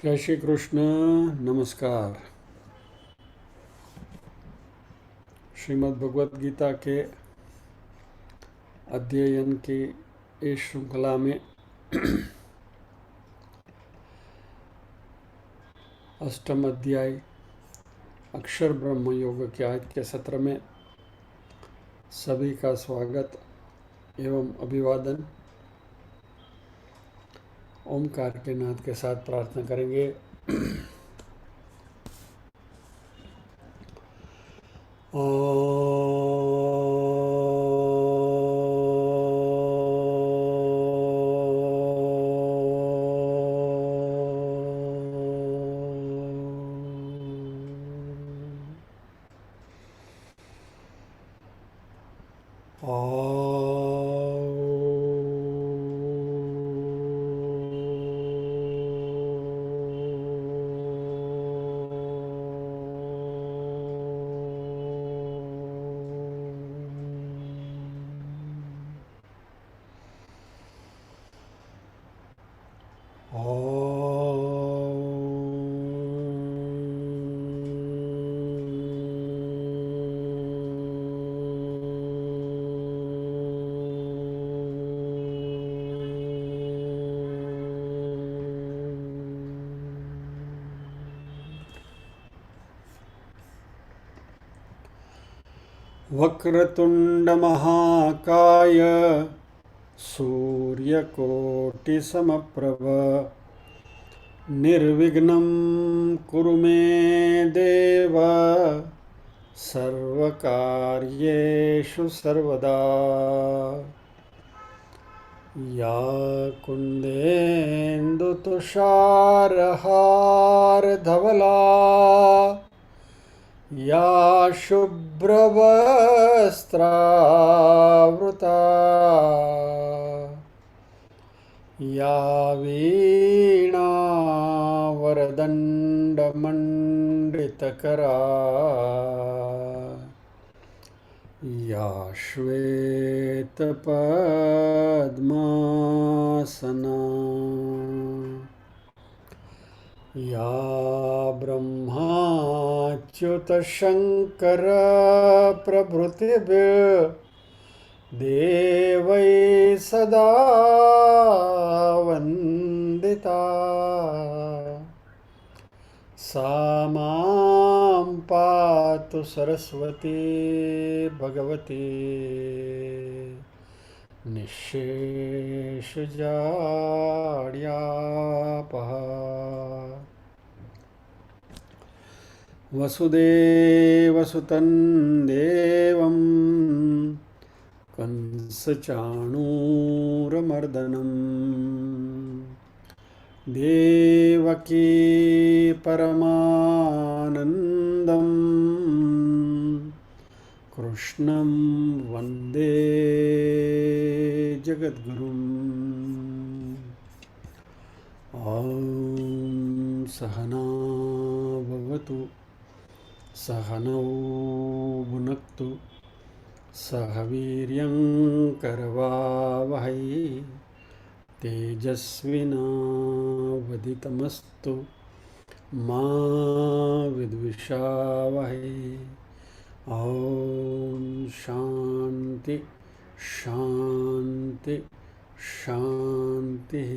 जय श्री कृष्ण। नमस्कार। श्रीमद् भगवत गीता के अध्ययन की इस श्रृंखला में अष्टम अध्याय अक्षर ब्रह्म योग के आज के सत्र में सभी का स्वागत एवं अभिवादन। ओमकार के नाद के साथ प्रार्थना करेंगे। वक्रतुंड महाकाय सूर्यकोटिसमप्रभ निर्विघ्नं कुरु मे देव सर्वकार्येषु सर्वदा। या कुन्देन्दुतुषारहारधवला या शुभ्रवस्त्रावृता या वीणावरदण्डमण्डितकरा या श्वेतपद्मासना या ब्रह्माच्युतशङ्कर प्रभृतिभिः देवैः सदा वन्दिता। सा मां पातु सरस्वती भगवती निःशेषजाड्यापहा। वसुदेवसुतं देवं कंसचाणूरमर्दनं देवकी परमानन्दं कृष्णं वन्दे जगद्गुरुम्। ॐ सहना भवतु सहनौ भुनक्तु सह वीर्यं करवावहै तेजस्विनावधितमस्तु मा विद्विषावहै। ॐ शान्ति शान्ति शान्तिः।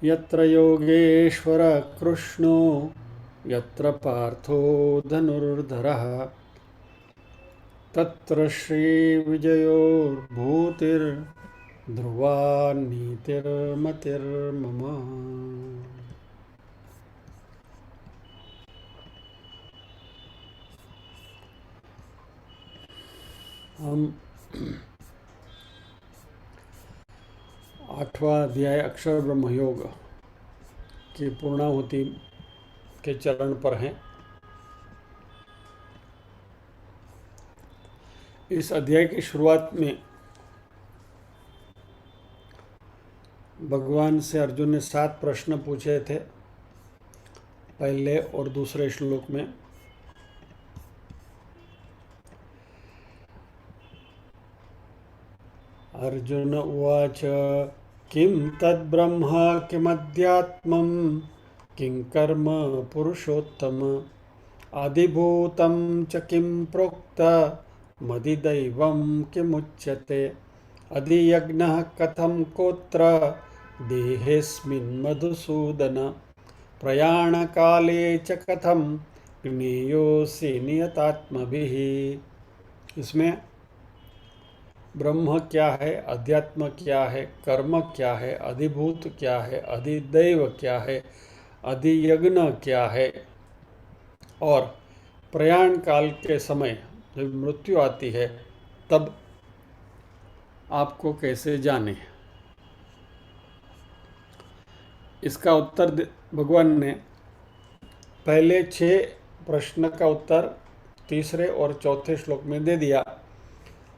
यत्र योगेश्वर कृष्णो यत्र पार्थो धनुर्धरः तत्र श्रीविजयोर्भूतिर्ध्रुवा नीतिर्मतिर्मम। हम 8वां अध्याय अक्षर ब्रह्म योग की पूर्णाहुति के चरण पर हैं। इस अध्याय की शुरुआत में भगवान से अर्जुन ने 7 प्रश्न पूछे थे पहले और दूसरे श्लोक में। अर्जुन उवाच किं तद्ब्रह्म किमध्यात्मं किं कर्म पुरुषोत्तम आदिभूतं च किं प्रोक्त मदिदैवं किमुच्यते अधियज्ञः कथं कोत्र देहेऽस्मिन् मधुसूदन प्रयाणकाले च कथं ज्ञेयोऽसि नियतात्मभिः। इसमें ब्रह्म क्या है, अध्यात्म क्या है, कर्म क्या है, अधिभूत क्या है, अधिदैव क्या है, अधियज्ञ क्या है और प्रयाण काल के समय जब मृत्यु आती है तब आपको कैसे जाने। इसका उत्तर भगवान ने पहले 6 प्रश्न का उत्तर तीसरे और चौथे श्लोक में दे दिया।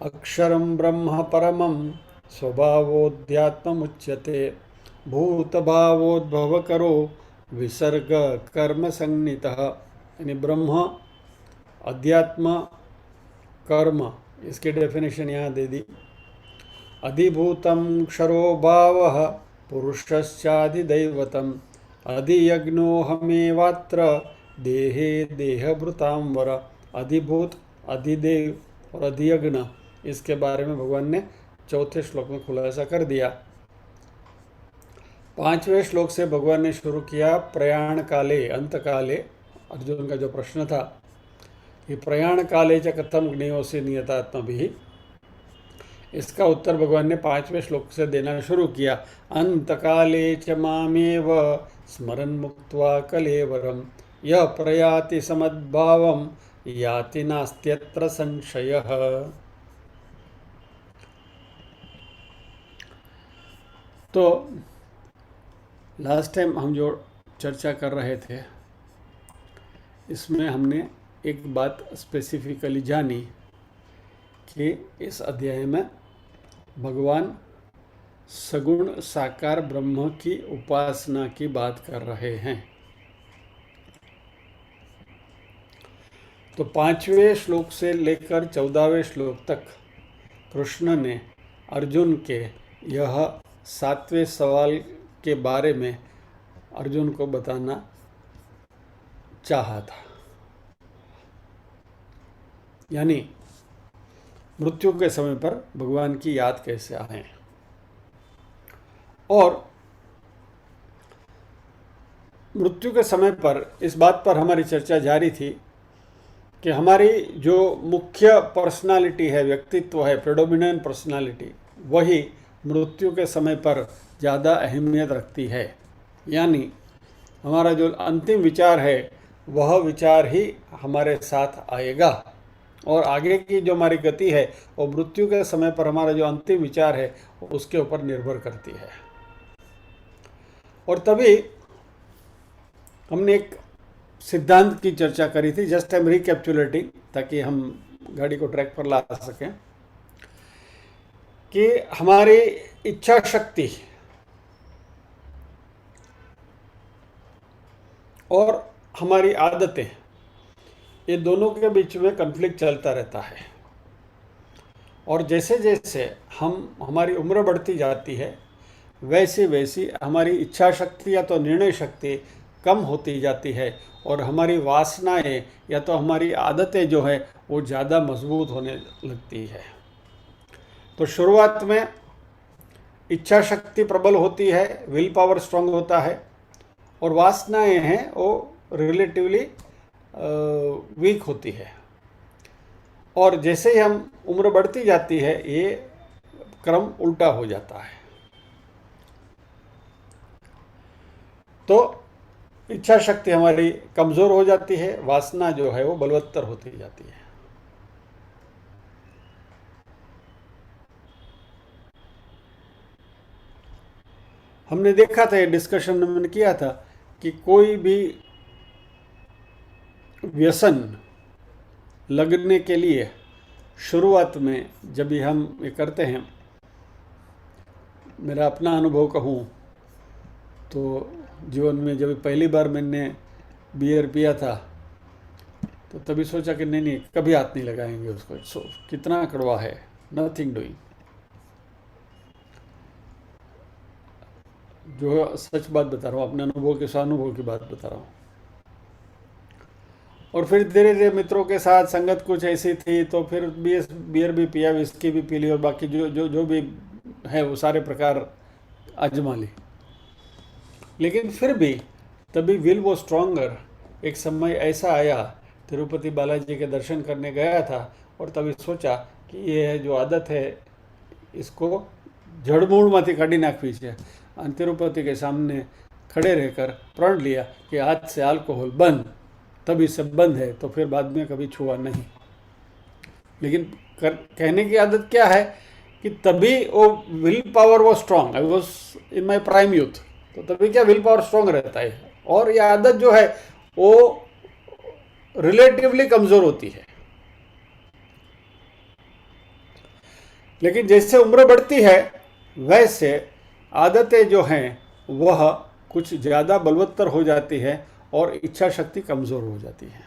अक्षरं ब्रह्म परमं स्वभावोऽध्यात्ममुच्यते भूतभावोद्भवकरो विसर्ग कर्म संनितः। यानी ब्रह्म, अध्यात्म, कर्म, इसकी डेफिनेशन यहाँ दे दी। अधिभूतं क्षरो भावः पुरुषश्चाधिदैवतम् अधियज्ञोऽहमेवात्र देहे देहभृतां वर। अधिभूत, अधिदेव और अधियज्ञ, इसके बारे में भगवान ने चौथे श्लोक में खुलासा कर दिया। 5वें श्लोक से भगवान ने शुरू किया प्रयाण काले, अंत काले। अर्जुन का जो प्रश्न था कि प्रयाण काले च कथम ज्ञेयोऽसि नियतात्मभिः, इसका उत्तर भगवान ने 5वें श्लोक से देना शुरू किया। अंतकाले च मामेव स्मरन् मुक्त्वा कलेवरं यः प्रयाति समद्भावं याति नास्त्यत्र संशयः। तो लास्ट टाइम हम जो चर्चा कर रहे थे इसमें हमने एक बात स्पेसिफिकली जानी कि इस अध्याय में भगवान सगुण साकार ब्रह्म की उपासना की बात कर रहे हैं। तो 5वें श्लोक से लेकर 14वें श्लोक तक कृष्ण ने अर्जुन के यह 7वें सवाल के बारे में अर्जुन को बताना चाहा था। यानी मृत्यु के समय पर भगवान की याद कैसे आए। और मृत्यु के समय पर इस बात पर हमारी चर्चा जारी थी कि हमारी जो मुख्य पर्सनालिटी है, व्यक्तित्व है, प्रेडोमिनेंट पर्सनालिटी, वही मृत्यु के समय पर ज़्यादा अहमियत रखती है। यानी हमारा जो अंतिम विचार है वह विचार ही हमारे साथ आएगा और आगे की जो हमारी गति है वो मृत्यु के समय पर हमारा जो अंतिम विचार है उसके ऊपर निर्भर करती है। और तभी हमने एक सिद्धांत की चर्चा करी थी, जस्ट आई एम रिकैप्चुलेटिंग, ताकि हम गाड़ी को ट्रैक पर ला सकें, कि हमारी इच्छा शक्ति और हमारी आदतें, ये दोनों के बीच में कन्फ्लिक्ट चलता रहता है। और जैसे जैसे हमारी उम्र बढ़ती जाती है वैसे वैसी हमारी इच्छा शक्ति या तो निर्णय शक्ति कम होती जाती है और हमारी वासनाएं या तो हमारी आदतें जो है वो ज़्यादा मजबूत होने लगती है। तो शुरुआत में इच्छा शक्ति प्रबल होती है, विल पावर स्ट्रांग होता है, और वासनाएं हैं वो रिलेटिवली वीक होती है। और जैसे ही हम उम्र बढ़ती जाती है ये क्रम उल्टा हो जाता है। तो इच्छा शक्ति हमारी कमज़ोर हो जाती है, वासना जो है वो बलवत्तर होती जाती है। हमने देखा था, ये डिस्कशन में मैंने किया था कि कोई भी व्यसन लगने के लिए शुरुआत में जब भी हम ये करते हैं, मेरा अपना अनुभव कहूँ तो जीवन में जब पहली बार मैंने बियर पिया था तो तभी सोचा कि नहीं कभी हाथ नहीं लगाएंगे उसको, कितना कड़वा है, नथिंग डूइंग। जो सच बात बता रहा हूँ, अपने अनुभव के स्वानुभव की बात बता रहा हूँ। और फिर धीरे धीरे मित्रों के साथ संगत कुछ ऐसी थी, तो फिर बियर भी पिया, विस्की भी पी ली, और बाकी जो जो जो भी है वो सारे प्रकार आजमा ली। लेकिन फिर भी तभी विल वो स्ट्रॉन्गर। एक समय ऐसा आया, तिरुपति बालाजी के दर्शन करने गया था, और तभी सोचा कि ये जो आदत है इसको जड़मूળમાંથી કાઢી નાખવી છે। અને तिरुपति के सामने खड़े रहकर प्रण लिया कि आज से अल्कोहल बंद। तभी से बंद है, तो फिर बाद में कभी छुआ नहीं। लेकिन कहने की आदत क्या है कि तभी वो विल पावर वो strong. I was in my prime youth, तो तभी क्या विल पावर स्ट्रांग रहता है, और ये आदत जो है वो रिलेटिवली कमज़ोर होती है। लेकिन जैसे उम्र बढ़ती है वैसे आदतें जो हैं वह कुछ ज़्यादा बलवत्तर हो जाती है और इच्छा शक्ति कमज़ोर हो जाती है।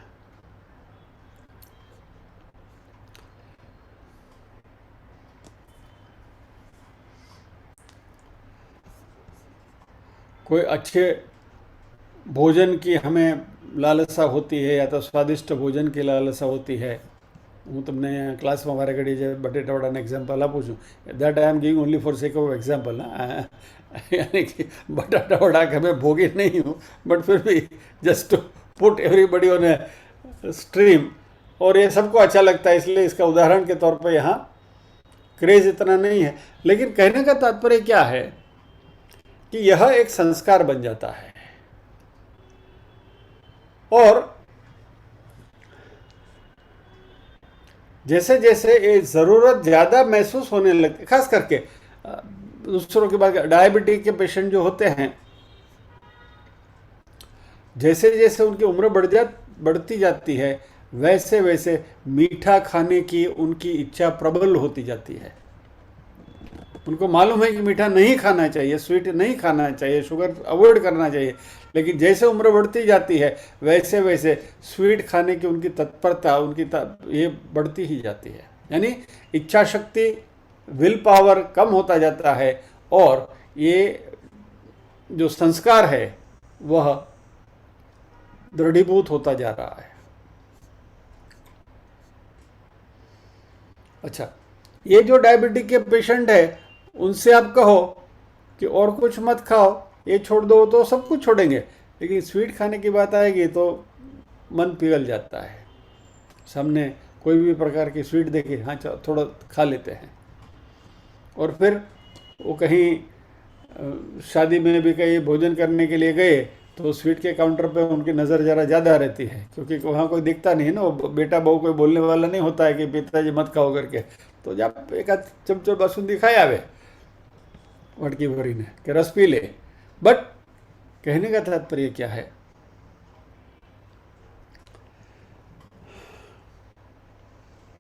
कोई अच्छे भोजन की हमें लालसा होती है, या तो स्वादिष्ट भोजन की लालसा होती है। હું તમને ક્લાસમાં વારે ઘડી જે બટેટાવડાનું એક્ઝામ્પલ આપું છું, that I am giving only for sake of example ना, यानी कि बटाटा वड़ा के मैं भोगी नहीं हूँ, बट फिर भी just to put everybody on a stream, और ये सबको अच्छा लगता है, इसलिए इसका उदाहरण के तौर पे यहाँ क्रेज इतना नहीं है। लेकिन कहने का तात्पर्य क्या है कि यह एक संस्कार बन जाता है, और जैसे जैसे ये ज़रूरत ज़्यादा महसूस होने लगती, खास करके दूसरों के बाद डायबिटीज के पेशेंट जो होते हैं, जैसे जैसे उनकी उम्र बढ़ती जाती है वैसे वैसे मीठा खाने की उनकी इच्छा प्रबल होती जाती है। उनको मालूम है कि मीठा नहीं खाना चाहिए, स्वीट नहीं खाना चाहिए, शुगर अवॉइड करना चाहिए, लेकिन जैसे उम्र बढ़ती जाती है वैसे वैसे स्वीट खाने की उनकी तत्परता ये बढ़ती ही जाती है। यानी इच्छा शक्ति, विल पावर कम होता जाता है, और ये जो संस्कार है वह दृढ़ीभूत होता जा रहा है। अच्छा, ये जो डायबिटिक के पेशेंट है उनसे आप कहो कि और कुछ मत खाओ, ये छोड़ दो, तो सब कुछ छोड़ेंगे, लेकिन स्वीट खाने की बात आएगी तो मन पिघल जाता है। सामने कोई भी प्रकार की स्वीट देखे, हाँ चलो थोड़ा खा लेते हैं। और फिर वो कहीं शादी में भी कहीं भोजन करने के लिए गए तो स्वीट के काउंटर पे उनकी नज़र ज़रा ज़्यादा रहती है, क्योंकि वहाँ कोई दिखता नहीं है ना, वो बेटा बहू कोई बोलने वाला नहीं होता है कि पिताजी मत खाओ करके। तो जब एक आध चमचो बासुंदी खाए आवे मटकी भरी ने कि रस पी ले। बट कहने का तात्पर्य क्या है,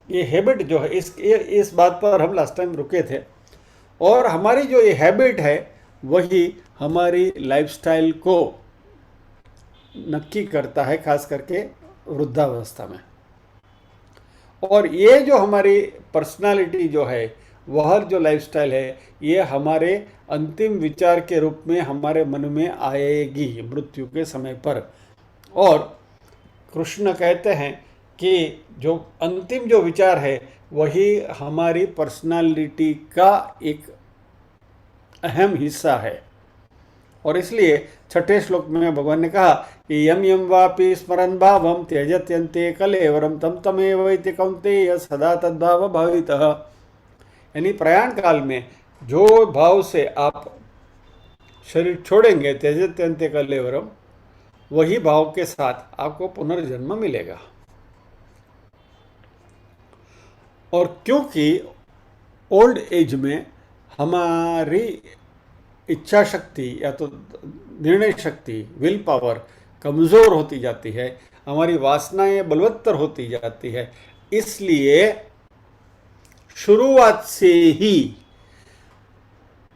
ये हैबिट जो है, इस बात पर हम लास्ट टाइम रुके थे, और हमारी जो ये हैबिट है वही हमारी लाइफस्टाइल को नक्की करता है, खास करके वृद्धावस्था में। और ये जो हमारी पर्सनालिटी जो है, वह जो लाइफस्टाइल है, ये हमारे अंतिम विचार के रूप में हमारे मन में आएगी मृत्यु के समय पर। और कृष्ण कहते हैं कि जो अंतिम जो विचार है वही हमारी पर्सनालिटी का एक अहम हिस्सा है। और इसलिए छठे श्लोक में भगवान ने कहा कि यम यम वापि स्मरन् भावम त्यजत्यन्ते कलेवरम तम तमेव इति कौन्तेय सदा तद्भाव भावितः। यानी प्रयाण काल में जो भाव से आप शरीर छोड़ेंगे, त्यजत्यन्ते कलेवरम, वही भाव के साथ आपको पुनर्जन्म मिलेगा। और क्योंकि ओल्ड एज में हमारी इच्छा शक्ति या तो निर्णय शक्ति, विल पावर कमज़ोर होती जाती है, हमारी वासनाएं बलवत्तर होती जाती है, इसलिए शुरुआत से ही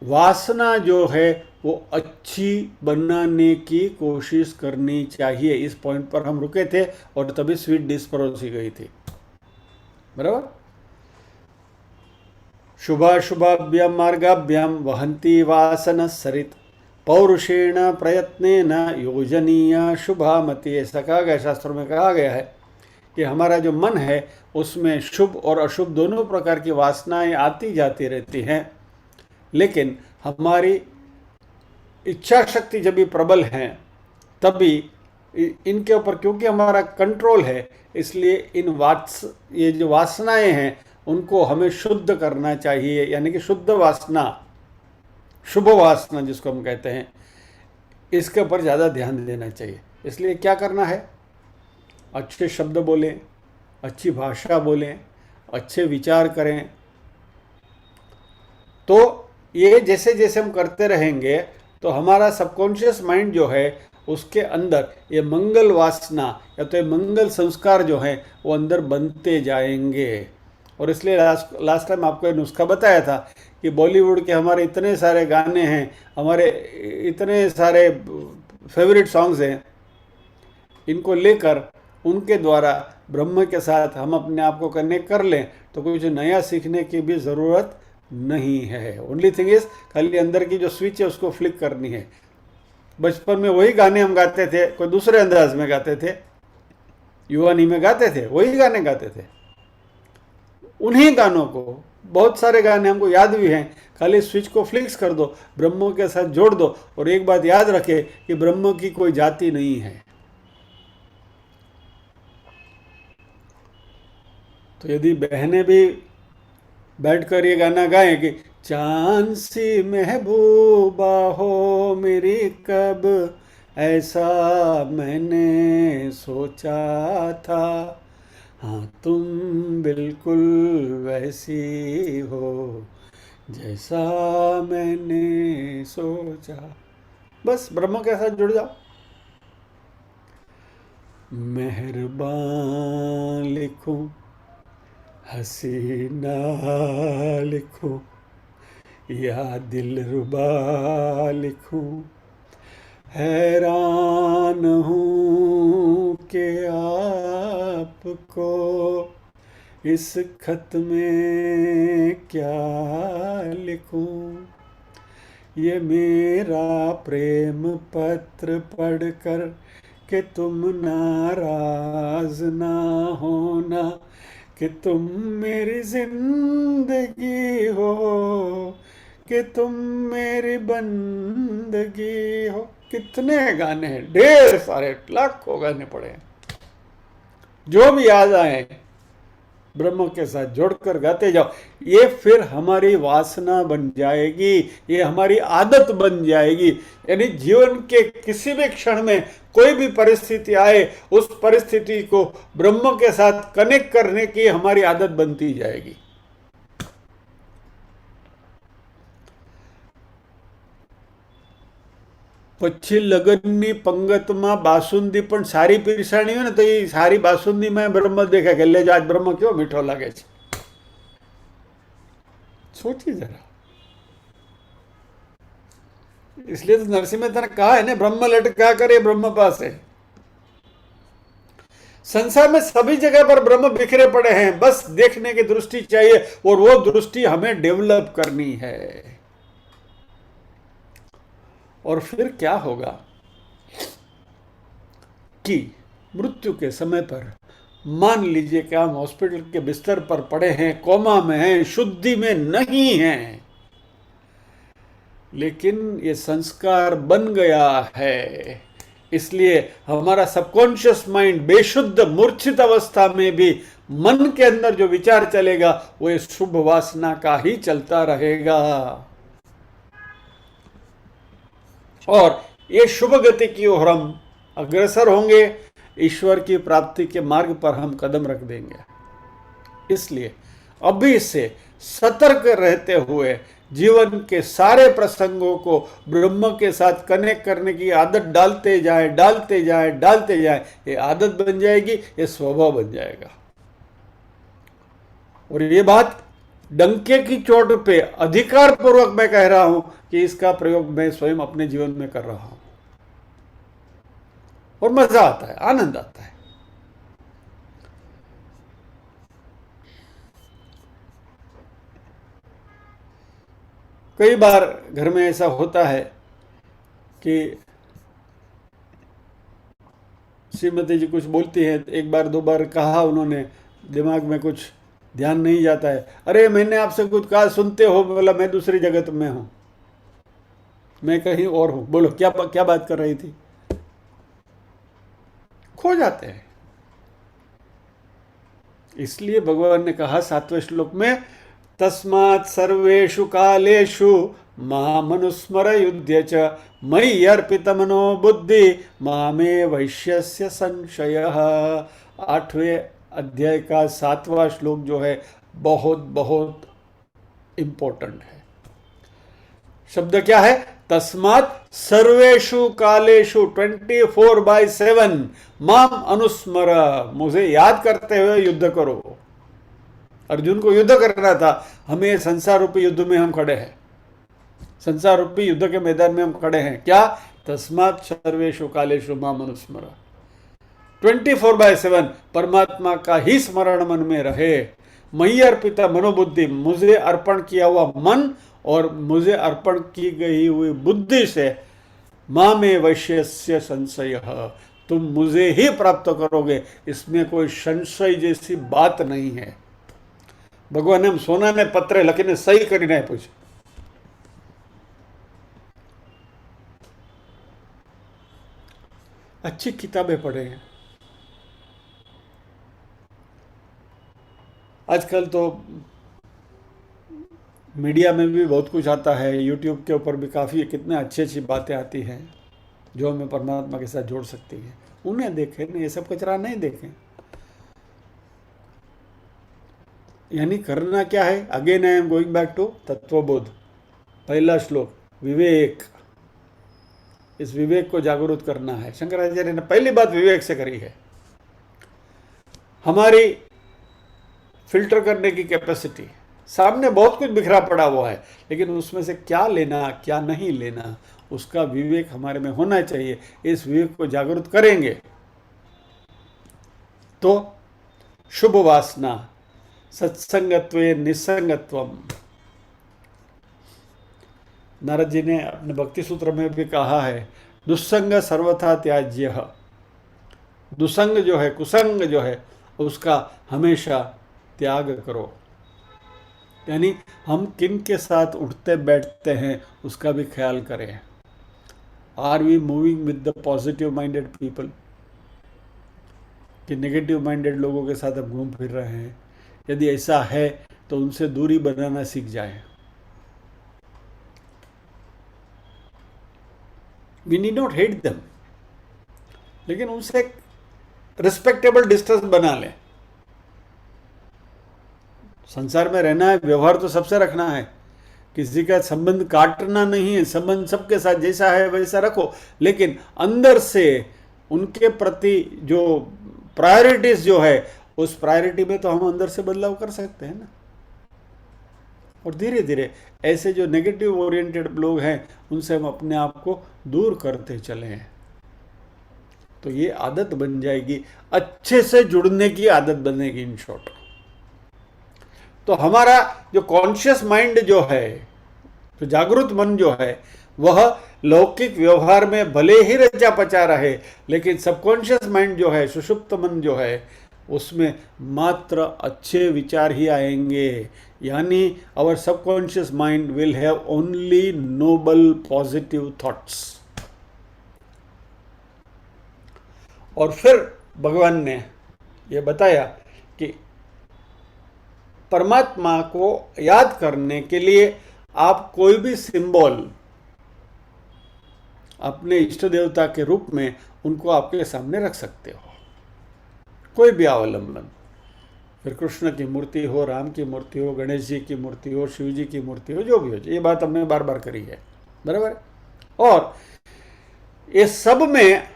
वासना जो है वो अच्छी बनाने की कोशिश करनी चाहिए। इस पॉइंट पर हम रुके थे और तभी स्वीट डिश परोसी गई थी, बराबर। शुभाशुभाभ्याम मार्गाभ्याम वहंती वासना सरित पौरुषेण प्रयत्नेन योजनीय शुभामति, ऐसा कहा गया, शास्त्रों में कहा गया है कि हमारा जो मन है उसमें शुभ और अशुभ दोनों प्रकार की वासनाएं आती जाती रहती हैं, लेकिन हमारी इच्छा शक्ति जब भी प्रबल है तभी इनके ऊपर, क्योंकि हमारा कंट्रोल है, इसलिए ये जो वासनाएं हैं उनको हमें शुद्ध करना चाहिए, यानी कि शुद्ध वासना, शुभ वासना जिसको हम कहते हैं, इसके ऊपर ज़्यादा ध्यान देना चाहिए। इसलिए क्या करना है, अच्छे शब्द बोलें, अच्छी भाषा बोलें, अच्छे विचार करें। तो ये जैसे जैसे हम करते रहेंगे तो हमारा सबकॉन्शियस माइंड जो है उसके अंदर ये मंगल वासना या तो ये मंगल संस्कार जो हैं वो अंदर बनते जाएंगे। और इसलिए लास्ट टाइम आपको ये नुस्खा बताया था कि बॉलीवुड के हमारे इतने सारे गाने हैं, हमारे इतने सारे फेवरेट सॉन्ग्स हैं, इनको लेकर उनके द्वारा ब्रह्म के साथ हम अपने आप को कनेक्ट कर लें तो कुछ नया सीखने की भी ज़रूरत नहीं है। ओनली थिंग इज खाली अंदर की जो स्विच है उसको फ्लिक करनी है। बचपन में वही गाने हम गाते थे, कोई दूसरे अंदाज में गाते थे, युवानी में गाते थे, वही गाने गाते थे, उन्हीं गानों को, बहुत सारे गाने हमको याद भी हैं, खाली स्विच को फ्लिक्स कर दो, ब्रह्म के साथ जोड़ दो। और एक बात याद रखे कि ब्रह्म की कोई जाति नहीं है। तो यदि बहनें भी बैठकर ये गाना गाएं कि चांद सी महबूबा हो मेरी कब ऐसा मैंने सोचा था, हाँ तुम बिल्कुल वैसी हो जैसा मैंने सोचा, बस ब्रह्म के साथ जुड़ जाओ। मेहरबान लिखूं हसीना लिखूं या दिलरुबा लिखूं, हैरान हूँ कि आपको इस खत में क्या लिखूं। ये मेरा प्रेम पत्र पढ़कर कि तुम नाराज ना होना, कि तुम मेरी जिंदगी हो, कि तुम मेरी बंदगी हो। कितने गाने हैं, ढेर सारे, लाखों गाने पड़े हैं। जो भी याद आए ब्रह्म के साथ जोड़कर गाते जाओ। ये फिर हमारी वासना बन जाएगी, ये हमारी आदत बन जाएगी। यानी जीवन के किसी भी क्षण में कोई भी परिस्थिति आए, उस परिस्थिति को ब्रह्म के साथ कनेक्ट करने की हमारी आदत बनती जाएगी। પછી લગનની પંગતમાં બાસુંદી પણ સારી પીરસાણી હોય ને તો એ સારી બાસુંદીમાં બ્રહ્મ દેખાય કે લેજો આજ બ્રહ્મ કેવો મીઠો લાગે છે। सोचिए जरा। इसलिए तो नरसिंह मेहता ने कहा है ना, ब्रह्म लटका करे ब्रह्म पास है। संसार में सभी जगह पर ब्रह्म बिखरे पड़े हैं, बस देखने की दृष्टि चाहिए और वो दृष्टि हमें डेवलप करनी है। और फिर क्या होगा कि मृत्यु के समय पर मान लीजिए कि हम हॉस्पिटल के बिस्तर पर पड़े हैं, कोमा में हैं, शुद्धि में नहीं हैं, लेकिन ये संस्कार बन गया है, इसलिए हमारा सबकॉन्शियस माइंड बेशुद्ध मूर्छित अवस्था में भी मन के अंदर जो विचार चलेगा वो ये शुभ वासना का ही चलता रहेगा और ये शुभ गति की ओर हम अग्रसर होंगे, ईश्वर की प्राप्ति के मार्ग पर हम कदम रख देंगे। इसलिए अभी से सतर्क रहते हुए जीवन के सारे प्रसंगों को ब्रह्म के साथ कनेक्ट करने की आदत डालते जाए, डालते जाए, डालते जाए। ये आदत बन जाएगी, ये स्वभाव बन जाएगा। और ये बात डंके की चोट पे अधिकार पूर्वक मैं कह रहा हूं कि इसका प्रयोग मैं स्वयं अपने जीवन में कर रहा हूं और मजा आता है, आनंद आता है। कई बार घर में ऐसा होता है कि श्रीमती जी कुछ बोलती है, एक बार दो बार कहा उन्होंने, दिमाग में कुछ ध्यान नहीं जाता है, अरे मैंने आपसे कुछ कहा, सुनते हो? बोला मैं दूसरी जगत में हूं, मैं कहीं और हूं, बोलो क्या क्या बात कर रही थी। खो जाते हैं। इसलिए भगवान ने कहा 7वें श्लोक में, तस्मात् सर्वेषु कालेषु मामनुस्मर युध्य च मयि अर्पित मनो बुद्धि मामे वैश्यस्य संशयः। 8वें अध्याय का 7वां श्लोक जो है बहुत बहुत इंपॉर्टेंट है। शब्द क्या है? तस्मात् सर्वेषु कालेषु 24/7 माम अनुस्मर, मुझे याद करते हुए युद्ध करो। अर्जुन को युद्ध करना था, हमें संसार रूपी युद्ध में हम खड़े हैं, संसार रूपी युद्ध के मैदान में हम खड़े हैं। क्या? तस्मात् सर्वेषु कालेषु माम अनुस्मर, 24/7 परमात्मा का ही स्मरण मन में रहे। मयि अर्पित मनोबुद्धि, मुझे अर्पण किया हुआ मन और मुझे अर्पण की गई हुई बुद्धि से माँ में वैश्यस्य संशय, तुम मुझे ही प्राप्त करोगे, इसमें कोई संशय जैसी बात नहीं है। भगवान एम सोना ने पत्रे लखीने सही करीने पूछ, अच्छी किताबें पढ़े हैं। आजकल तो मीडिया में भी बहुत कुछ आता है, यूट्यूब के ऊपर भी काफ़ी कितने अच्छी अच्छी बातें आती हैं जो हमें परमात्मा के साथ जोड़ सकती है। उन्हें देखें ना, ये सब कचरा नहीं देखें। यानी करना क्या है? Again I am going back to Tattvabodha. पहला श्लोक विवेक, इस विवेक को जागरूक करना है। शंकराचार्य ने पहली बात विवेक से करी है। हमारी फिल्टर करने की कैपेसिटी, सामने बहुत कुछ बिखरा पड़ा हुआ है, लेकिन उसमें से क्या लेना क्या नहीं लेना, उसका विवेक हमारे में होना चाहिए। इस विवेक को जागरूक करेंगे तो शुभ वासना, सत्संगत्वे निसंगत्वम। नारद जी ने अपने भक्ति सूत्र में भी कहा है, दुस्संग सर्वथा त्याज्य। दुसंग जो है, कुसंग जो है, उसका हमेशा त्याग करो। यानी हम किन के साथ उठते बैठते हैं उसका भी ख्याल करें। Are we moving with the positive minded people, कि नेगेटिव माइंडेड लोगों के साथ हम घूम फिर रहे हैं? यदि ऐसा है तो उनसे दूरी बनाना सीख जाए। We need not hate them, लेकिन उनसे एक रिस्पेक्टेबल डिस्टेंस बना लें। संसार में रहना है, व्यवहार तो सबसे रखना है, किसी का संबंध काटना नहीं है। संबंध सबके साथ जैसा है वैसा रखो, लेकिन अंदर से उनके प्रति जो प्रायोरिटीज जो है, उस प्रायोरिटी में तो हम अंदर से बदलाव कर सकते हैं ना। और धीरे धीरे ऐसे जो नेगेटिव ओरिएंटेड लोग हैं उनसे हम अपने आप को दूर करते चलें, तो ये आदत बन जाएगी, अच्छे से जुड़ने की आदत बनेगी इन शॉर्ट। तो हमारा जो कॉन्शियस माइंड जो है, जो जागरूक मन जो है, वह लौकिक व्यवहार में भले ही रचा पचा रहे, लेकिन सबकॉन्शियस माइंड जो है, सुषुप्त मन जो है, उसमें मात्र अच्छे विचार ही आएंगे। यानी our subconscious mind will have only noble positive thoughts. और फिर भगवान ने यह बताया कि परमात्मा को याद करने के लिए आप कोई भी सिंबल अपने इष्ट देवता के रूप में उनको आपके सामने रख सकते हो, कोई भी अवलंबन। फिर कृष्ण की मूर्ति हो, राम की मूर्ति हो, गणेश जी की मूर्ति हो, शिव जी की मूर्ति हो, जो भी हो, ये बात हमने बार बार करी है, बराबर। और ये सब में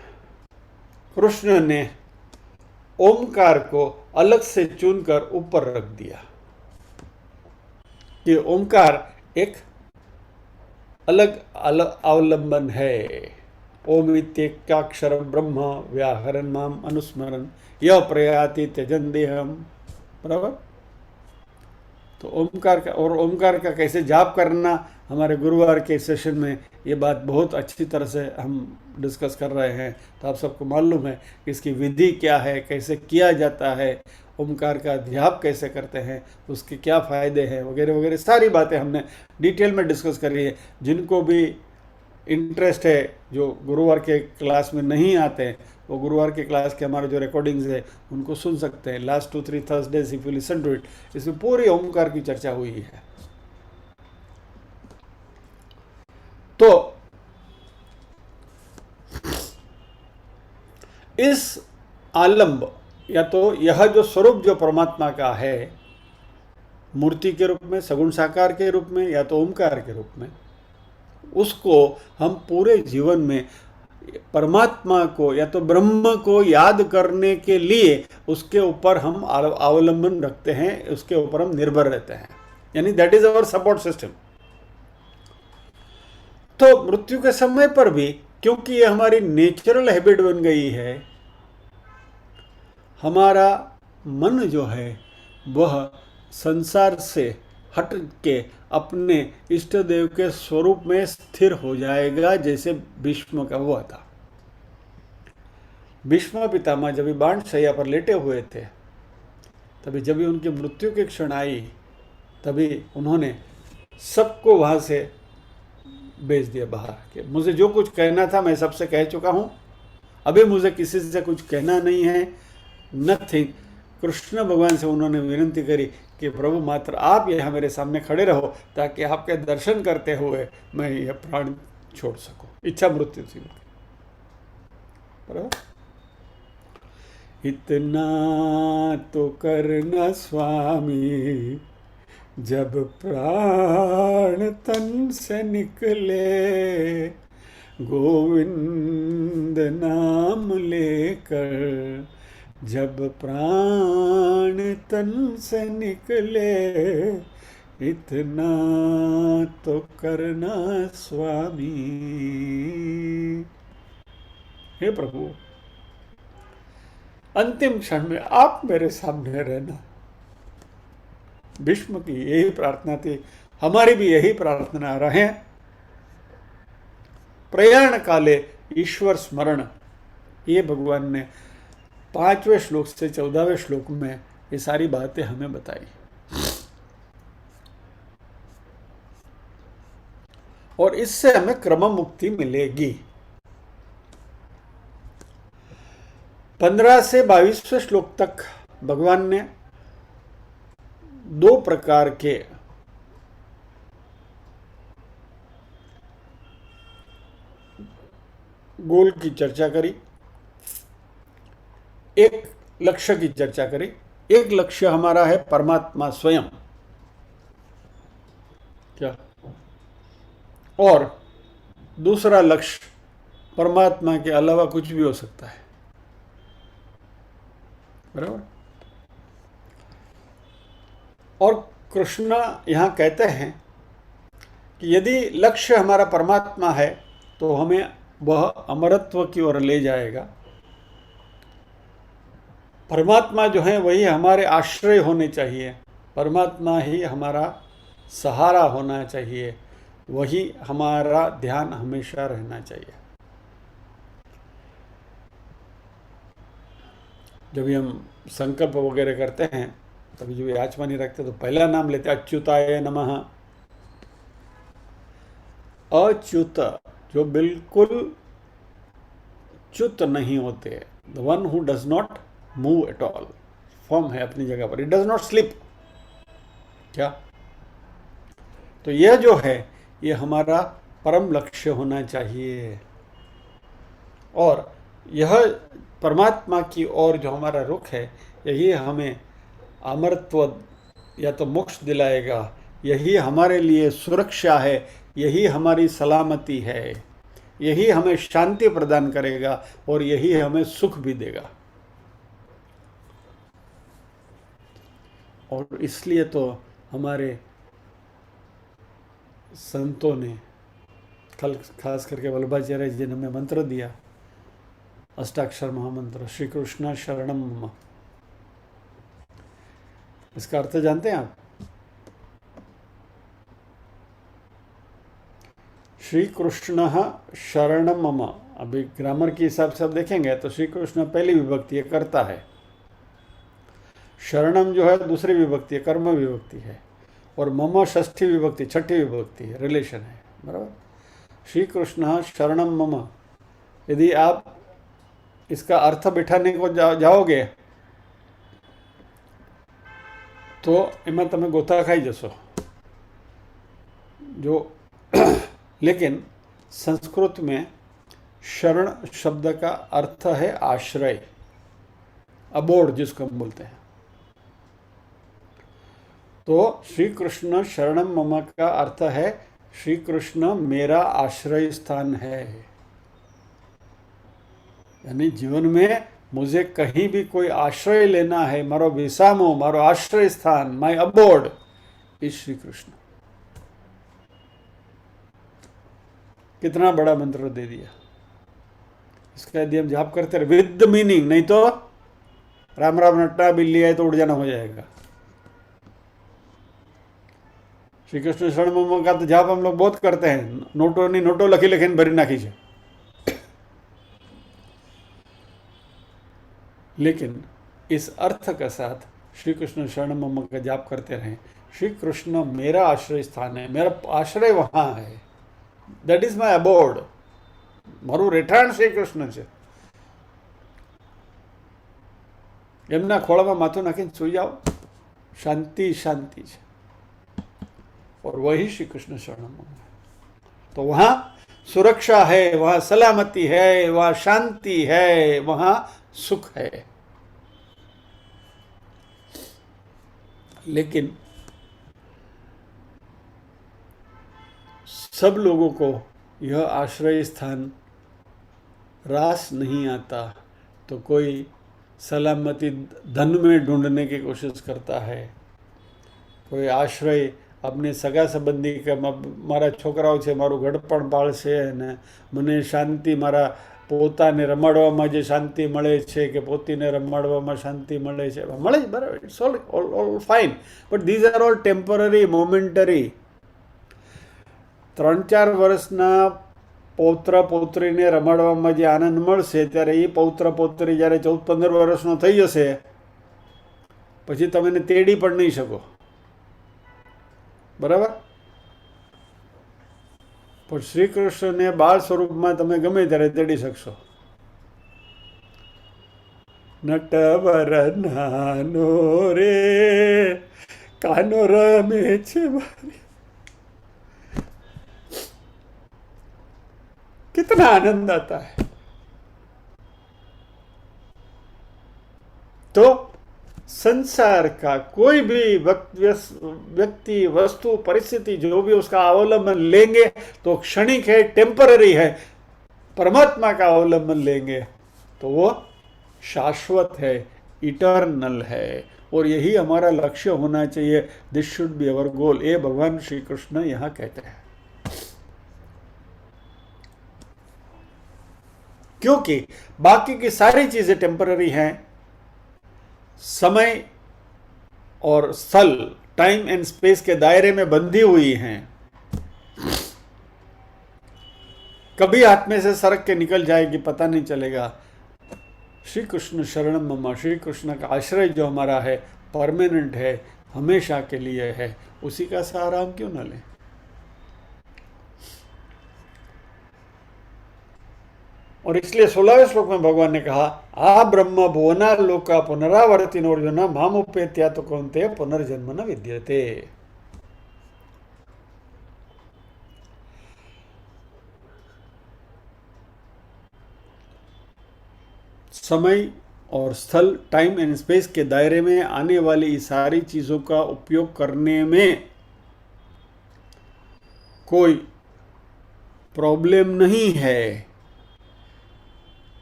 कृष्ण ने ओमकार को अलग से चुनकर ऊपर रख दिया कि ओमकार एक अलग अवलंबन है। ओम इत्येकाक्षर ब्रह्म व्याहरन माम अनुस्मरन यह प्रयाति त्यजन देहम, बराबर। तो ओमकार का कैसे जाप करना, हमारे गुरुवार के सेशन में ये बात बहुत अच्छी तरह से हम डिस्कस कर रहे हैं। तो आप सबको मालूम है कि इसकी विधि क्या है, कैसे किया जाता है, ओमकार का ध्याप कैसे करते हैं, उसके क्या फ़ायदे हैं, वगैरह वगैरह सारी बातें हमने डिटेल में डिस्कस करी है। जिनको भी इंटरेस्ट है, जो गुरुवार के क्लास में नहीं आते हैं, वो गुरुवार के क्लास के हमारे जो रिकॉर्डिंग्स है उनको सुन सकते हैं। Last 2-3 Thursdays if you listen to it, इसमें पूरी ओमकार की चर्चा हुई है। तो इस आलम्ब या तो यह जो स्वरूप जो परमात्मा का है, मूर्ति के रूप में, सगुण साकार के रूप में, या तो ओमकार के रूप में, उसको हम पूरे जीवन में परमात्मा को या तो ब्रह्म को याद करने के लिए उसके ऊपर हम अवलंबन रखते हैं, उसके ऊपर हम निर्भर रहते हैं, यानी that is our support system. तो मृत्यु के समय पर भी, क्योंकि ये हमारी नेचुरल हैबिट बन गई है, हमारा मन जो है वह संसार से हट के अपने इष्ट देव के स्वरूप में स्थिर हो जाएगा, जैसे भीष्म का हुआ था। भीष्म पितामह जब बाण शैया पर लेटे हुए थे, तभी जब उनकी मृत्यु की क्षण आई, तभी उन्होंने सबको वहाँ से भेज दिया बाहर कि मुझे जो कुछ कहना था मैं सबसे कह चुका हूँ, अभी मुझे किसी से कुछ कहना नहीं है, नथिंग। कृष्ण भगवान से उन्होंने विनती करी कि प्रभु मात्र आप यहाँ मेरे सामने खड़े रहो, ताकि आपके दर्शन करते हुए मैं यह प्राण छोड़ सकूं। इच्छा मृत्यु थी उनकी। बराबर। इतना तो करना स्वामी, जब प्राण तन से निकले, गोविंद नाम लेकर जब प्राण तन से निकले, इतना तो करना स्वामी। हे प्रभु, अंतिम क्षण में आप मेरे सामने रहना। भीष्म की यही प्रार्थना थी, हमारी भी यही प्रार्थना रहे। प्रयाण काले ईश्वर स्मरण, ये भगवान ने 5वें श्लोक से 14वें श्लोक में ये सारी बातें हमें बताई। और इससे हमें क्रम मुक्ति मिलेगी। 15 से 22वें श्लोक तक भगवान ने 2 प्रकार के गोल की चर्चा करी, एक लक्ष्य की चर्चा करी। एक लक्ष्य हमारा है परमात्मा स्वयं, क्या, और दूसरा लक्ष्य परमात्मा के अलावा कुछ भी हो सकता है। बराबर। और कृष्ण यहाँ कहते हैं कि यदि लक्ष्य हमारा परमात्मा है तो हमें वह अमरत्व की ओर ले जाएगा। परमात्मा जो है वही हमारे आश्रय होने चाहिए, परमात्मा ही हमारा सहारा होना चाहिए, वही हमारा ध्यान हमेशा रहना चाहिए। जब भी हम संकल्प वगैरह करते हैं, तभी जब आचमनी रखते तो पहला नाम लेते अच्युताय नमः। अच्युत, जो बिल्कुल च्युत नहीं होते, the one who does not move at all, form है अपनी जगह पर, इट डज नॉट स्लिप। क्या, तो यह जो है ये हमारा परम लक्ष्य होना चाहिए। और यह परमात्मा की ओर जो हमारा रुख है, यही हमें अमरत्व या तो मोक्ष दिलाएगा, यही हमारे लिए सुरक्षा है, यही हमारी सलामती है, यही हमें शांति प्रदान करेगा और यही हमें सुख भी देगा। और इसलिए तो हमारे संतों ने खास करके वल्लभाचार्य जी ने हमें मंत्र दिया, अष्टाक्षर महामंत्र, श्री कृष्ण शरणम मम। इसका अर्थ जानते हैं आप? श्री कृष्ण शरणम मम, अभी ग्रामर के हिसाब से आप देखेंगे तो श्री कृष्ण पहली विभक्ति है, कर्ता है। शरणम जो है दूसरी विभक्ति है, कर्म विभक्ति है। और मम षष्ठी विभक्ति, छठी विभक्ति है, रिलेशन है, बराबर। श्री कृष्ण शरणम मम, यदि आप इसका अर्थ बिठाने को जाओगे तो એમાં તમે ગોથા ખાઈ જશો जो लेकिन संस्कृत में शरण शब्द का अर्थ है आश्रय, अबोर्ड जिसको हम बोलते हैं। तो श्री कृष्ण शरणम मम का अर्थ है श्री कृष्ण मेरा आश्रय स्थान है, यानी जीवन में मुझे कहीं भी कोई आश्रय लेना है, मारो विसामो, मारो आश्रय स्थान, my abode is Shri Krishna. कितना बड़ा मंत्र दे दिया। इसका यदि हम जाप करते रहे विद द मीनिंग, नहीं तो राम राम नट्टा बिल्ली आए तो उड़ जाना हो जाएगा। श्री कृष्ण शरण मम का तो जाप हम लोग बहुत करते हैं, नोटो नहीं नोटो लखी लखीने भरी नाखी है। लेकिन इस अर्थ के साथ श्री कृष्ण शरण मम का जाप करते रहें। श्री कृष्ण मेरा आश्रय स्थान है, मेरा आश्रय वहाँ है, दैट इज माय अबोर्ड, મારું રહેઠાણ શ્રી કૃષ્ણ છે। એમના ખોળામાં માથું નાખીને સૂઈ જાઓ, શાંતિ શાંતિ છે। और वही श्री कृष्ण शरणम है। तो वहाँ सुरक्षा है, वहाँ सलामती है, वहाँ शांति है, वहाँ सुख है। लेकिन सब लोगों को यह आश्रय स्थान रास नहीं आता, तो कोई सलामती धन में ढूंढने की कोशिश करता है, कोई आश्रय अपने सगा संबंधी के मारा छोकराओ छे मारू घड़पण पाळशे ने मने शांति मारा पोताने रमाडवामां जे शांति मळे छे के पोतीने रमाडवामां शांति मळे छे, मळे बराबर, it's all fine, but these are all temporary, momentary. 3-4 વર્ષના પૌત્ર પૌત્રીને રમાડવામાં જે આનંદ મળશે ત્યારે એ પૌત્ર પૌત્રી જ્યારે 14-15 વર્ષનો થઈ જશે પછી તમે એને તેડી પણ નહીં શકો, બરાબર। પણ શ્રી કૃષ્ણને બાળ સ્વરૂપમાં તમે ગમે ત્યારે તેડી શકશો। નટવર નાનો રે કાનો રમે છે મારી, कितना आनंद आता है। तो संसार का कोई भी व्यक्ति वस्तु परिस्थिति जो भी उसका अवलंबन लेंगे तो क्षणिक है, टेम्पररी है। परमात्मा का अवलंबन लेंगे तो वो शाश्वत है, इटर्नल है। और यही हमारा लक्ष्य होना चाहिए। दिस शुड बी अवर गोल, ये भगवान श्री कृष्ण यहाँ कहते हैं। क्योंकि बाकी की सारी चीजें टेम्पररी हैं, समय और स्थल, टाइम एंड स्पेस के दायरे में बंधी हुई हैं। कभी हाथ में से सरक के निकल जाएगी, पता नहीं चलेगा। श्री कृष्ण शरणम मम, श्री कृष्ण का आश्रय जो हमारा है परमानेंट है, हमेशा के लिए है, उसी का सहारा हम क्यों न लें। और इसलिए 16वें श्लोक में भगवान ने कहा आ ब्रह्म भुवना लोका पुनरावर्तिनोर्जुन मामुपेत्या तो कौन्तेय पुनर्जन्म न विद्यते। समय और स्थल, टाइम एंड स्पेस के दायरे में आने वाली सारी चीजों का उपयोग करने में कोई प्रॉब्लम नहीं है।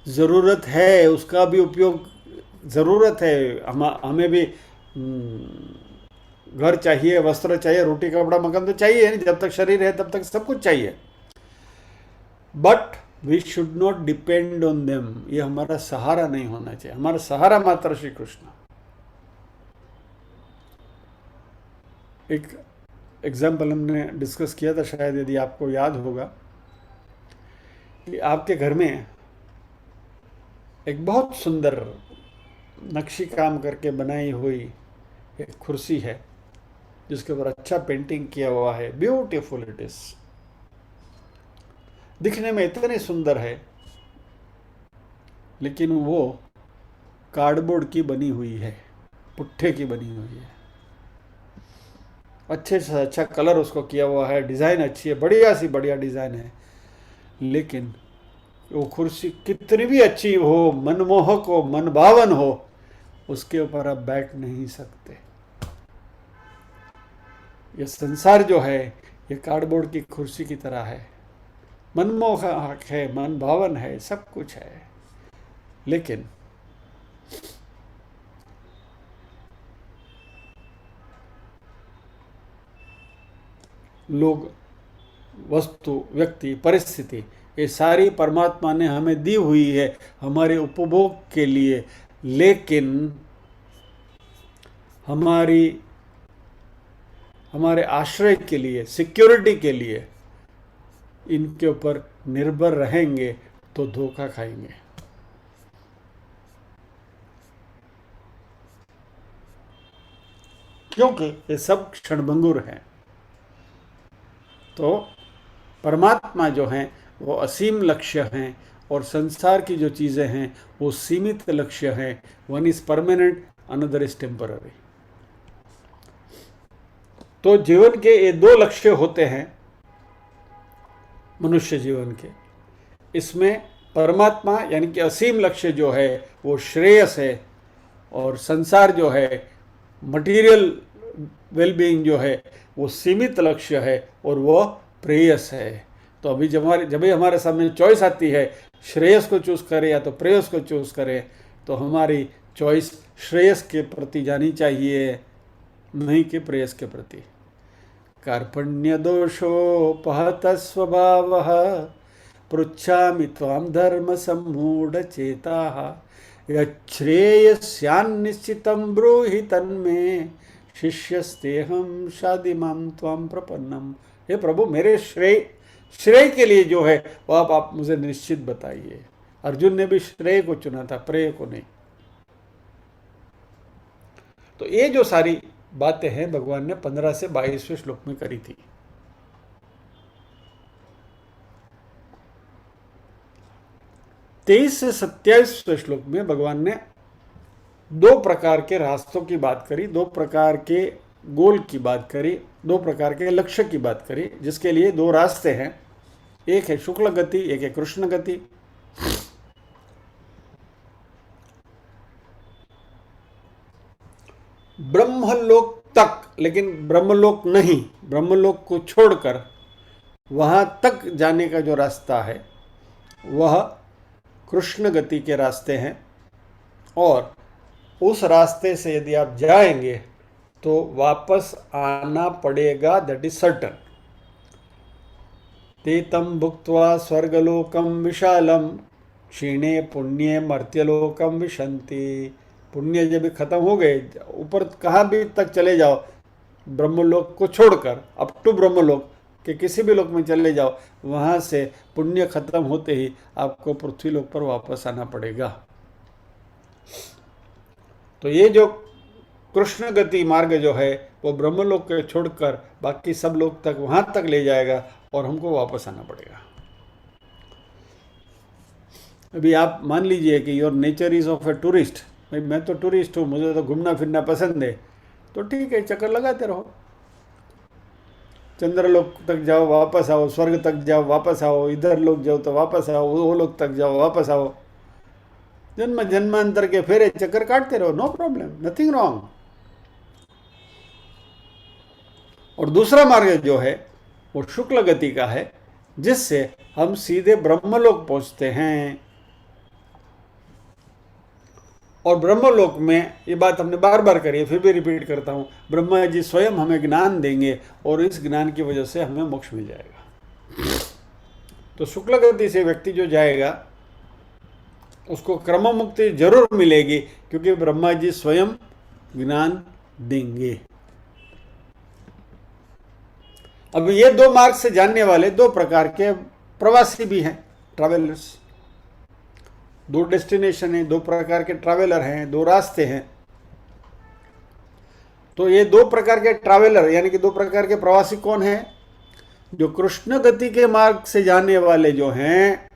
ज़रूरत है, उसका भी उपयोग ज़रूरत है। हमें भी घर चाहिए, वस्त्र चाहिए, रोटी कपड़ा मकान तो चाहिए नहीं, जब तक शरीर है तब तक सब कुछ चाहिए। But we should not depend on them, ये हमारा सहारा नहीं होना चाहिए। हमारा सहारा मात्र श्री कृष्ण। एक एग्जाम्पल हमने डिस्कस किया था, शायद यदि आपको याद होगा, कि आपके घर में एक बहुत सुंदर नक्शी काम करके बनाई हुई एक कुर्सी है जिसके ऊपर अच्छा पेंटिंग किया हुआ है, ब्यूटीफुल इट इज, दिखने में इतनी सुंदर है, लेकिन वो कार्डबोर्ड की बनी हुई है, पुट्ठे की बनी हुई है। अच्छे से अच्छा कलर उसको किया हुआ है, डिज़ाइन अच्छी है, बढ़िया सी बढ़िया डिज़ाइन है, लेकिन वो कुर्सी कितनी भी अच्छी हो, मनमोहक हो, मनभावन हो, उसके ऊपर आप बैठ नहीं सकते। ये संसार जो है ये कार्डबोर्ड की कुर्सी की तरह है, मनमोहक है, मनभावन है, सब कुछ है, लेकिन लोग, वस्तु, व्यक्ति, परिस्थिति, ये सारी परमात्मा ने हमें दी हुई है हमारे उपभोग के लिए, लेकिन हमारे आश्रय के लिए, सिक्योरिटी के लिए इनके ऊपर निर्भर रहेंगे तो धोखा खाएंगे। क्योंकि ये सब क्षणभंगुर हैं। तो परमात्मा जो हैं वो असीम लक्ष्य हैं और संसार की जो चीज़ें हैं वो सीमित लक्ष्य हैं। One is permanent, another is temporary. तो जीवन के ये दो लक्ष्य होते हैं मनुष्य जीवन के। इसमें परमात्मा यानी कि असीम लक्ष्य जो है वो श्रेयस है, और संसार जो है, मटेरियल वेलबीइंग जो है, वो सीमित लक्ष्य है और वो प्रेयस है। तो अभी जब हमारे सामने चॉइस आती है श्रेयस को चूज करें या तो प्रेयस को चूज करें, तो हमारी चॉइस श्रेयस के प्रति जानी चाहिए, नहीं कि प्रेयस के प्रति। कार्पण्य दोषोपहत स्वभाव पृच्छामि त्वां धर्म सम्मूढ़ चेताः यच्छ्रेयस्यान्निश्चितं ब्रूहि तन्मे शिष्यस्तेहं शादिमां त्वां प्रपन्नम। हे प्रभु, मेरे श्रेय के लिए जो है वो आप मुझे निश्चित बताइए। अर्जुन ने भी श्रेय को चुना था, प्रेय को नहीं। तो ये जो सारी बातें हैं भगवान ने 15 से 22वें श्लोक में करी थी। तेईस से 27वें श्लोक में भगवान ने दो प्रकार के रास्तों की बात करी, दो प्रकार के गोल की बात करी, दो प्रकार के लक्ष्य की बात करी, जिसके लिए दो रास्ते हैं। एक है शुक्ल गति, एक है कृष्ण गति। ब्रह्मलोक तक, लेकिन ब्रह्मलोक नहीं, ब्रह्मलोक को छोड़कर वहां तक जाने का जो रास्ता है वह कृष्ण गति के रास्ते हैं। और उस रास्ते से यदि आप जाएंगे तो वापस आना पड़ेगा, दैट इज सर्टन। तेतम भुक्त्वा स्वर्गलोकम विशालम क्षीणे पुण्य मर्त्यलोकम विशंति। पुण्य जब भी खत्म हो गए, ऊपर कहाँ भी तक चले जाओ, ब्रह्मलोक को छोड़कर अप टू ब्रह्मलोक के किसी भी लोक में चले जाओ, वहाँ से पुण्य खत्म होते ही आपको पृथ्वी लोक पर वापस आना पड़ेगा। तो ये जो कृष्ण गति मार्ग जो है वो ब्रह्मलोक के छोड़कर बाकी सब लोग तक, वहाँ तक ले जाएगा और हमको वापस आना पड़ेगा। अभी आप मान लीजिए कि your nature is of a tourist, भाई मैं तो टूरिस्ट हूँ, मुझे तो घूमना फिरना पसंद है, तो ठीक है, चक्कर लगाते रहो, चंद्रलोक तक जाओ वापस आओ, स्वर्ग तक जाओ वापस आओ, इधर लोग जाओ तो वापस आओ, वो लोग तक जाओ वापस आओ, जन्म जन्मांतर के फेरे चक्कर काटते रहो, नो प्रॉब्लम, नथिंग रॉन्ग। और दूसरा मार्ग जो है वो शुक्ल गति का है, जिससे हम सीधे ब्रह्मलोक पहुंचते हैं। और ब्रह्मलोक में, ये बात हमने बार बार करी है, फिर भी रिपीट करता हूँ, ब्रह्मा जी स्वयं हमें ज्ञान देंगे और इस ज्ञान की वजह से हमें मोक्ष मिल जाएगा। तो शुक्ल गति से व्यक्ति जो जाएगा उसको क्रम मुक्ति जरूर मिलेगी, क्योंकि ब्रह्मा जी स्वयं ज्ञान देंगे। अब ये दो मार्ग से जानने वाले दो प्रकार के प्रवासी भी हैं। ट्रैवलर्स। दो डेस्टिनेशन है, दो प्रकार के ट्रैवलर हैं, दो रास्ते हैं। तो ये दो प्रकार के ट्रैवलर यानी कि दो प्रकार के प्रवासी कौन हैं? जो कृष्ण गति के मार्ग से जाने वाले जो हैं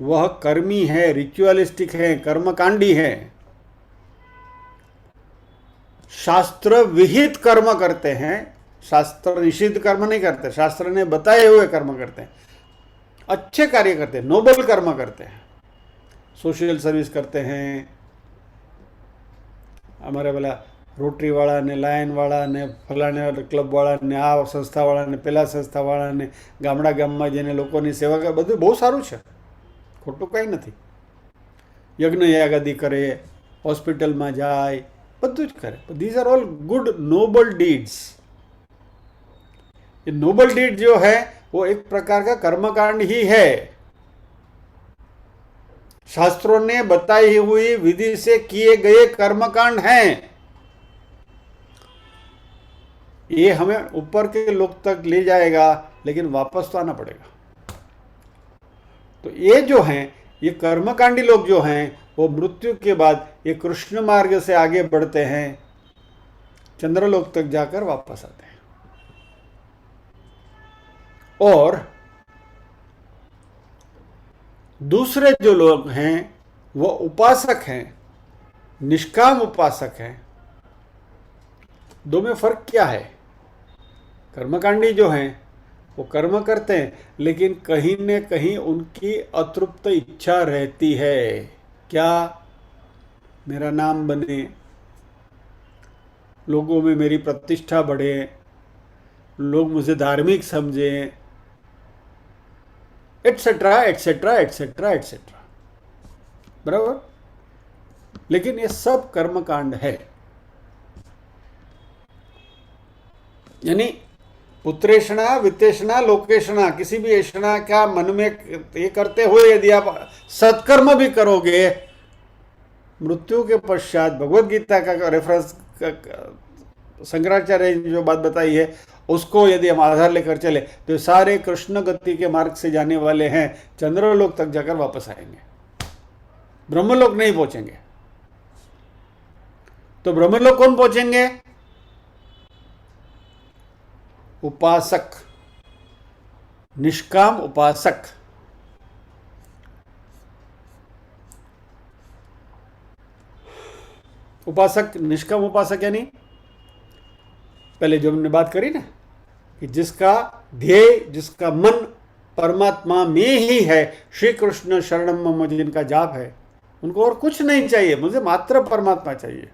वह कर्मी है, रिचुअलिस्टिक है, कर्मकांडी है, शास्त्र विहित कर्म करते हैं, शास्त्र निषिद्ध कर्म नहीं करते, शास्त्र ने बताए हुए कर्म करते हैं, अच्छे कार्य करते हैं, नोबल कर्म करते हैं, सोशल सर्विस करते हैं। हमारे बोला रोटरी वाला ने, लायन वाला ने, फलाने क्लब वाला ने, आ संस्था वाला ने, पेला संस्था वाला ने, गामડા ગામમાં જઈને લોકોની સેવા કરે, બધું બહુ સારું છે, ખોટું કંઈ નથી। યજ્ઞ યાગાદી કરે, હોસ્પિટલમાં જાય, બધું જ કરે। These are all good noble deeds. ये नोबल डीड जो है वो एक प्रकार का कर्मकांड ही है, शास्त्रों ने बताई हुई विधि से किए गए कर्मकांड हैं। ये हमें ऊपर के लोग तक ले जाएगा, लेकिन वापस तो आना पड़ेगा। तो ये जो हैं, ये कर्मकांडी लोग जो हैं वो मृत्यु के बाद ये कृष्ण मार्ग से आगे बढ़ते हैं, चंद्रलोक तक जाकर वापस आते हैं। और दूसरे जो लोग हैं वो उपासक हैं, निष्काम उपासक हैं। दो में फर्क क्या है? कर्मकांडी जो हैं वो कर्म करते हैं, लेकिन कहीं न कहीं उनकी अतृप्त इच्छा रहती है। क्या? मेरा नाम बने, लोगों में मेरी प्रतिष्ठा बढ़े, लोग मुझे धार्मिक समझें, एटसेट्रा एटसेट्रा एटसेट्रा एटसेट्रा। बराबर? लेकिन ये सब कर्मकांड है। यानी पुत्रेषणा, वित्तेषणा, लोकेषणा, किसी भी ऐषणा का मन में ये करते हुए यदि आप सत्कर्म भी करोगे, मृत्यु के पश्चात भगवद गीता का रेफरेंस शंकराचार्य ने जो बात बताई है उसको यदि हम आधार लेकर चले तो सारे कृष्ण गति के मार्ग से जाने वाले हैं, चंद्रलोक तक जाकर वापस आएंगे, ब्रह्मलोक नहीं पहुंचेंगे। तो ब्रह्मलोक कौन पहुंचेंगे? उपासक, निष्काम उपासक। उपासक, निष्काम उपासक यानी पहले जो हमने बात करी ना कि जिसका ध्येय, जिसका मन परमात्मा में ही है, श्री कृष्ण शरणम मम जिनका जाप है, उनको और कुछ नहीं चाहिए, मुझे मात्र परमात्मा चाहिए।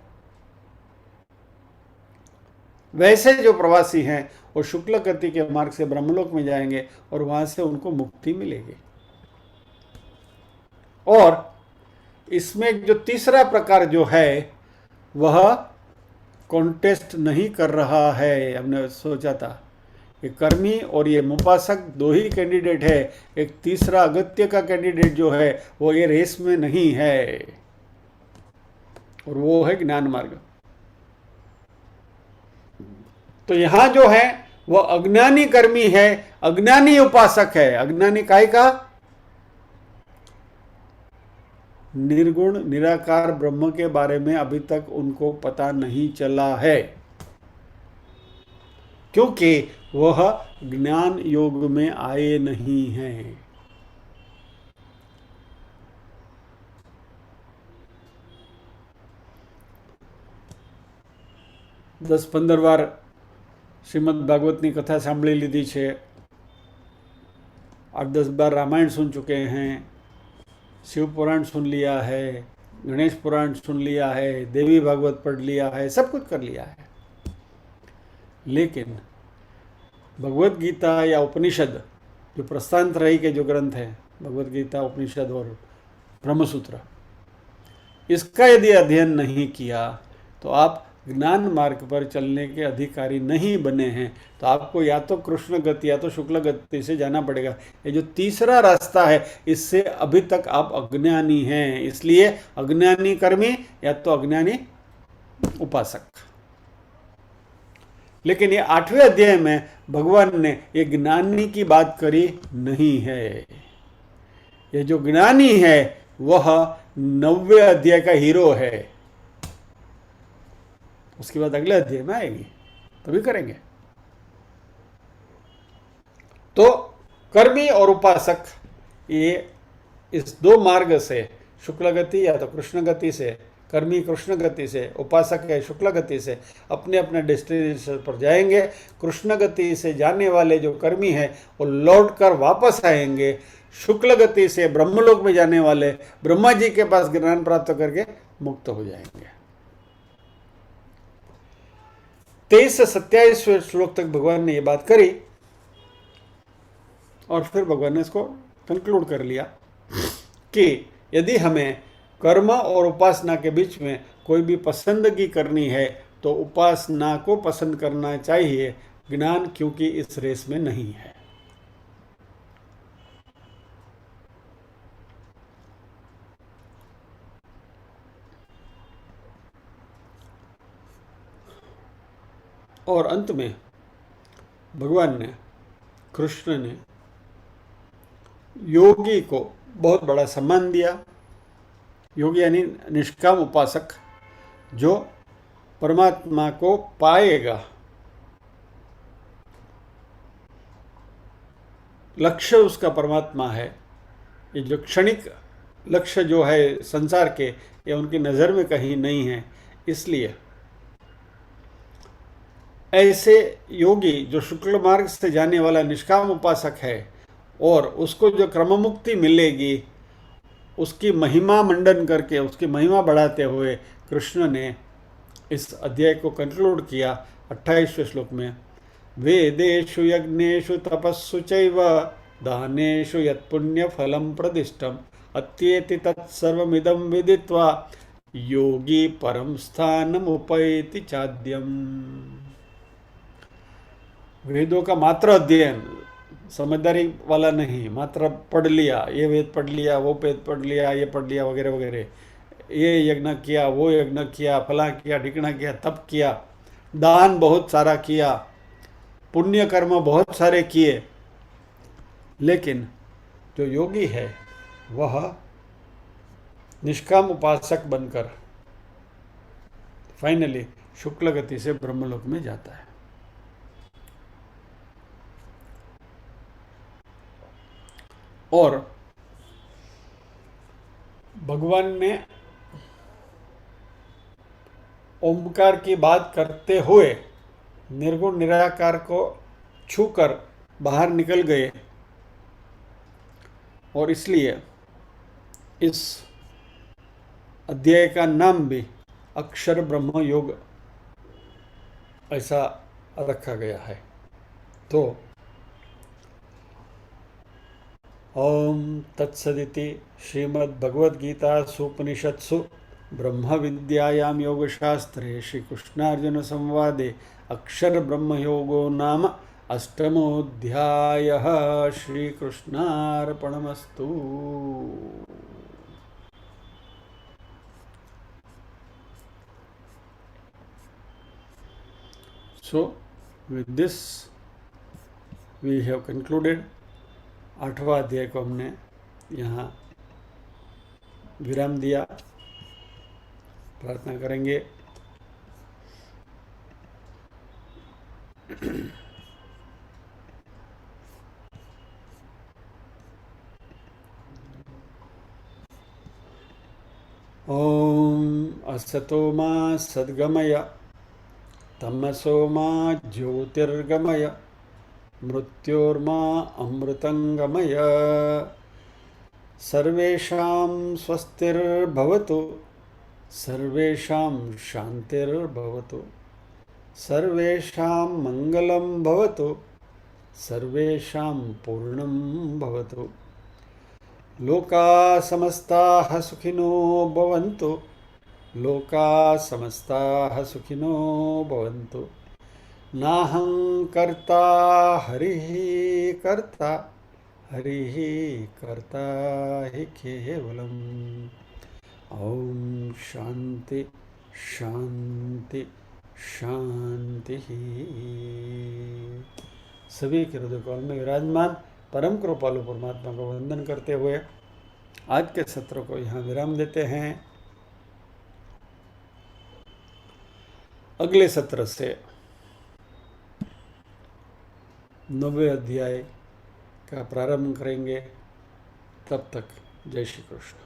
वैसे जो प्रवासी हैं वो शुक्ल गति के मार्ग से ब्रह्मलोक में जाएंगे और वहां से उनको मुक्ति मिलेगी। और इसमें जो तीसरा प्रकार जो है वह कॉन्टेस्ट नहीं कर रहा है। हमने सोचा था ये कर्मी और ये उपासक दो ही कैंडिडेट है, एक तीसरा अगत्य का कैंडिडेट जो है वो ये रेस में नहीं है, और वो है ज्ञान मार्ग। तो यहां जो है वह अज्ञानी कर्मी है, अज्ञानी उपासक है। अज्ञानी काय का? निर्गुण निराकार ब्रह्म के बारे में अभी तक उनको पता नहीं चला है, क्योंकि वह ज्ञान योग में आए नहीं हैं। दस 15 बार श्रीमद् भागवतनी कथा सांभળી લીધી છે, 8-10 बार रामायण सुन चुके हैं, शिव पुराण सुन लिया है, गणेश पुराण सुन लिया है, देवी भागवत पढ़ लिया है, सब कुछ कर लिया है। लेकिन भगवत गीता या उपनिषद जो प्रस्थानत्रयी के जो ग्रंथ हैं, भगवत गीता, उपनिषद और ब्रह्मसूत्र, इसका यदि अध्ययन नहीं किया तो आप ज्ञान मार्ग पर चलने के अधिकारी नहीं बने हैं। तो आपको या तो कृष्ण गति या तो शुक्ल गति से जाना पड़ेगा। ये जो तीसरा रास्ता है इससे अभी तक आप अज्ञानी हैं, इसलिए अज्ञानी कर्मी या तो अज्ञानी उपासक। लेकिन ये 8वें अध्याय में भगवान ने ये ज्ञानी की बात करी नहीं है। ये जो ज्ञानी है वह 90 अध्याय का हीरो है। उसके बाद अगले अध्याय में आएगी, तभी करेंगे। तो कर्मी और उपासक, ये इस दो मार्ग से, शुक्ल गति या तो कृष्ण गति से, कर्मी कृष्ण गति से, उपासक है शुक्ल गति से, अपने अपने डेस्टिनेशन पर जाएंगे। कृष्ण गति से जाने वाले जो कर्मी हैं वो लौट कर वापस आएंगे। शुक्ल गति से ब्रह्मलोक में जाने वाले ब्रह्मा जी के पास ज्ञान प्राप्त करके मुक्त हो जाएंगे। 23 से 27वें श्लोक तक भगवान ने ये बात करी और फिर भगवान ने इसको कंक्लूड कर लिया कि यदि हमें कर्म और उपासना के बीच में कोई भी पसंदगी करनी है तो उपासना को पसंद करना चाहिए, ज्ञान क्योंकि इस रेस में नहीं है। और अंत में भगवान ने, कृष्ण ने योगी को बहुत बड़ा सम्मान दिया। योगी यानी निष्काम उपासक, जो परमात्मा को पाएगा, लक्ष्य उसका परमात्मा है। ये जो क्षणिक लक्ष्य जो है संसार के, ये उनकी नज़र में कहीं नहीं है। इसलिए ऐसे योगी जो शुक्ल मार्ग से जाने वाला निष्काम उपासक है और उसको जो क्रम मुक्ति मिलेगी, उसकी महिमा मंडन करके, उसकी महिमा बढ़ाते हुए कृष्ण ने इस अध्याय को कंक्लूड किया 28वें श्लोक में। वेदेषु यज्ञेषु तपस्सु चैव दानेषु यत्पुण्य फलम प्रदिष्टम अत्येति तत्सर्वमिदं विदित्वा योगी परम स्थानम उपैति चाद्यम। वेदों का मात्र अध्ययन, समझदारी वाला नहीं, मात्र पढ़ लिया, ये वेद पढ़ लिया, वो वेद पढ़ लिया, ये पढ़ लिया वगैरह वगैरह, ये यज्ञ किया, वो यज्ञ किया, फला किया, ढिकना किया, तप किया, दान बहुत सारा किया, पुण्य कर्म बहुत सारे किए, लेकिन जो योगी है वह निष्काम उपासक बनकर फाइनली शुक्ल गति से ब्रह्मलोक में जाता है। और भगवान ने ओमकार की बात करते हुए निर्गुण निराकार को छूकर बाहर निकल गए, और इसलिए इस अध्याय का नाम भी अक्षर ब्रह्म योग ऐसा रखा गया है। तो ओम तत्सदिति श्रीमद्भगवद्गीतासु उपनिषत्सु ब्रह्म विद्यायां योगशास्त्रे श्रीकृष्णार्जुन संवादे अक्षर ब्रह्म योगो नाम अष्टमोऽध्यायः। श्रीकृष्णार्पणमस्तु। So with this we have concluded 8वां अध्याय को हमने यहाँ विराम दिया। प्रार्थना करेंगे। ओम असतो मा सद्गमय तमसो मा ज्योतिर्गमय मृत्योर्मा अमृतंगमय। सर्वेषां स्वस्तिर्भवतु, सर्वेषां शान्तिर्भवतु, सर्वेषां मङ्गलं भवतु, सर्वेषां पूर्णं भवतु। लोकाः समस्ताः सुखिनो भवन्तु, लोकाः समस्ताः सुखिनो भवन्तु। नाहं कर्ता हरिः कर्ता, हरिः कर्ता हि केवलम्। ओम शांति शांति शांति। सभी के हृदय काल में विराजमान परम कृपालु परमात्मा को वंदन करते हुए आज के सत्र को यहाँ विराम देते हैं। अगले सत्र से 90वें अध्याय का प्रारंभ करेंगे। तब तक जय श्री कृष्ण।